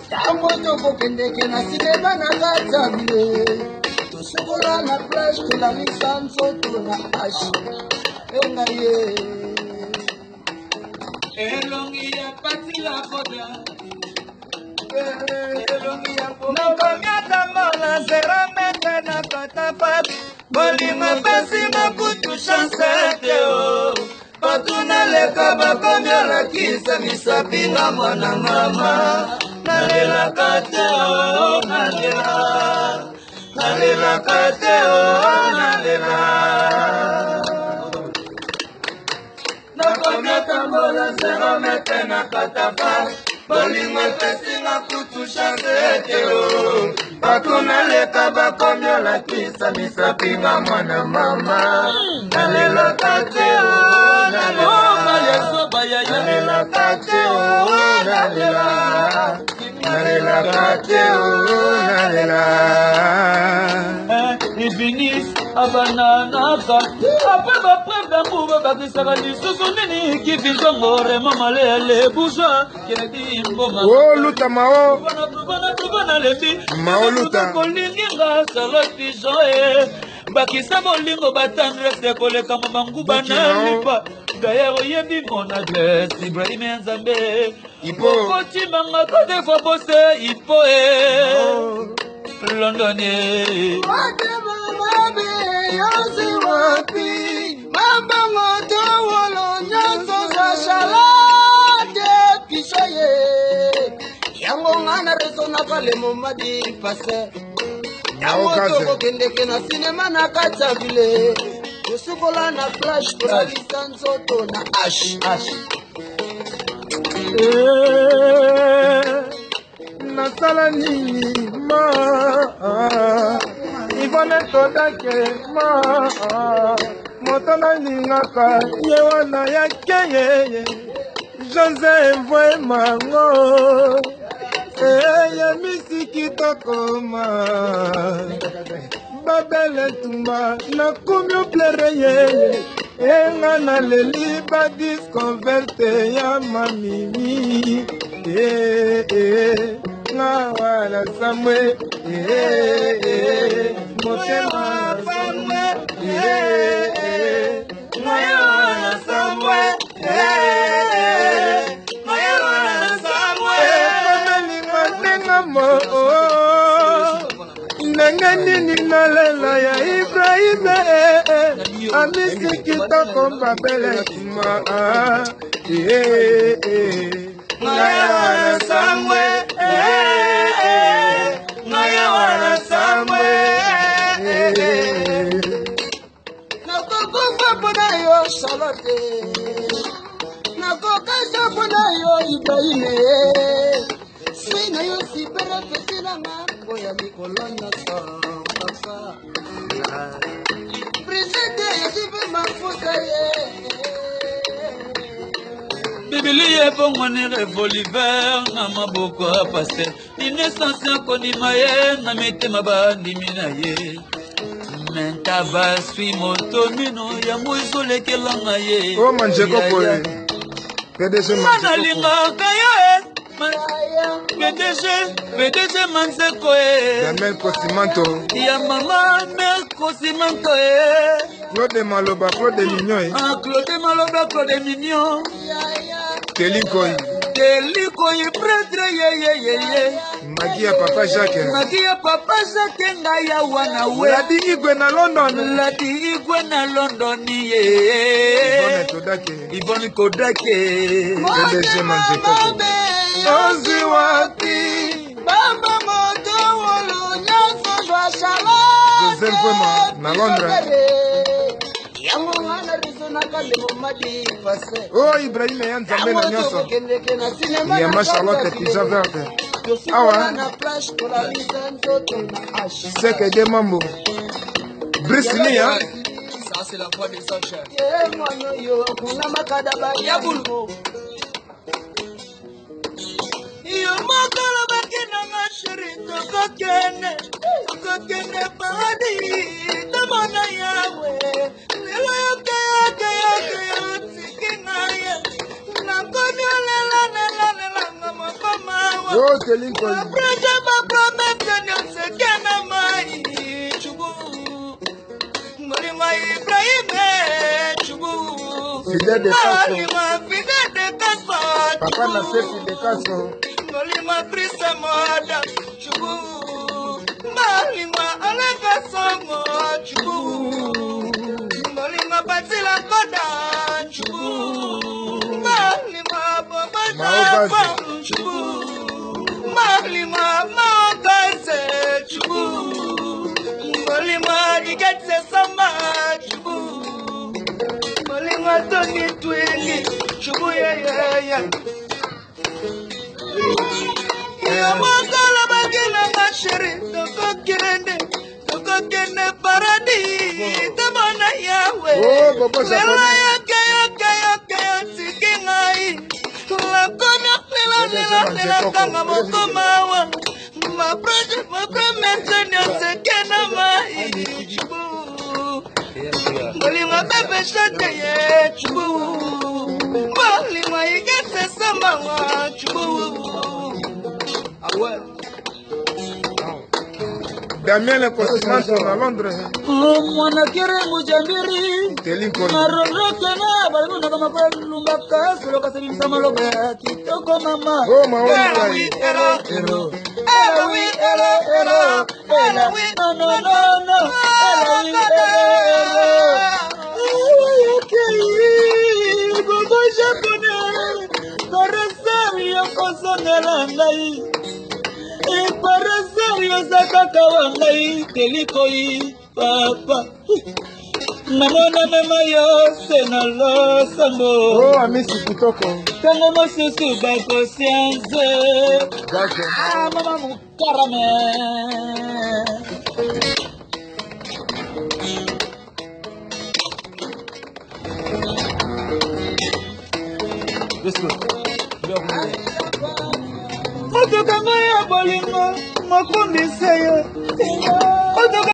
Tango toko kendeke na sinema na katabile Tusukola na plage kula misanso tuna ashi Enga ye Elongi ya pati la koda Elongi ya koda Nakamyata mola zera mete na katapat Bolima pesi makutu chansete o Patuna leka bakamya la kisa misapinga mwana mama Nalela kateo, nalela Nalela kateo, nalela Nakomya tambola zero mete na katapa Bolingo pesi na kutu chanzeteo Patuna leka bakamya la kisa misapinga mwana mama Nalela kateo, nalela Nalela kateo, nalela Nalela kateo, nalela Ibinis abananaka Après ma preuve d'amour bakisaka lisusu nini kivinzongore mamalele bourgeois keledi mboma Oh luta mao Bana lebi Mao luta kolinginga saloti joe bakisa bolingo batandresse koleka mamanguba na lipa D'ailleurs, il y a des mon adresse, Ibrahim Nzambe. Il faut que manga kode fois bosse, il faut Londonien. Usukola na flash kwa lisanzo to na ash Nasala nini ma Ivone todake ma Motona ningaka yewana ya keye Jose mvoe mango Eye misiki tokoma Babele tumba na kumyo plere ye Enga na leli ba disconverte ya mamimi Nga wala samwe Motema samwe Nga wala samwe Nga wala samwe Fameli matenga mo Nengeni nalela ya Ibrahim Amisi kitoko mbabele kuma Ngaya wana samwe Ngaya wana samwe Nakokufa pona yo Charlotte Nakokasa pona yo Ibrahim Sina yo sibere petina ngako ya mikolona sa Presente ya jive mafuta ye Biblia bongo ni revolver na maboko ya pasteur Innocence yako ni maye na mitema bandimina ye Menta baswi moto mino ya muizole kelanga ye Oh manjeko koe PDG Mana linga kaya PDG Manzeko Damel Kosimanto Ya mama Mel Kosimanto Claude Maloba, Claude Mignon Claude Maloba, Claude Mignon Telinkoy prêtre ye Magia Papa Jacques Magia Papa Jacques ngaya wana we Ladi Igwe na London ye Yvonne Kodake PDG Manjeko Ozi wapi Bamba moto wolo nyanso jwa shala Joseph Fema na Londres Yango wana rizona kale momadi pase Oh Ibrahim ya Nzambe na nyoso Yama Charlotte Pisa Verte Awa Seke de Mambo Brice Lia Ça c'est la voix des anges Kuna makadaba ya bulbo Iyo makala bakina mashirito kokene padi tamana yawe Lelo yake sikina ye Nakonyo lela Oh, Telinko. Projet ma promesse nyonse kena mai chubu. Molima Ibrahim chubu. Fidèle de Kasso. Molima fidèle de Kasso. Papa n'a fait de Kasso. Molima Christa Moda chubu. Molima Alaka Songo chubu. Molima Batila Koda chubu. Molima Baba Jaba chubu. Molima Makaze chubu. Molima Igetse Sama chubu. Molima Tony Twingi chubu ya. Yamagala bagina ngashiri toko kende paradis tamana yawe. Oh, Bobo Lela yake sikingai. La komya kanga mokomawa. Ma project promesse nyonse kena mai chubu. Molima bebe shate ye chubu. Molima igetse samba wa chubu. Ah ouais. Damien le consultant à Londres. Mwana kere mujambiri. Telinko. Maroroke na baluna kama kwa lumbaka solo kasiri msamalo kwa kitoko mama. Oh, maoni Ero. Gogo japonais. Karasario kosonela ngai. Parasario zakaka wangai telikoi papa. Namona mama yo senalo sambo. Oh, Amisi Kitoko. Tango mosusu ba conscience. D'accord. Ah, mama mukarame. Oto kama ya bolingo makundi seyo.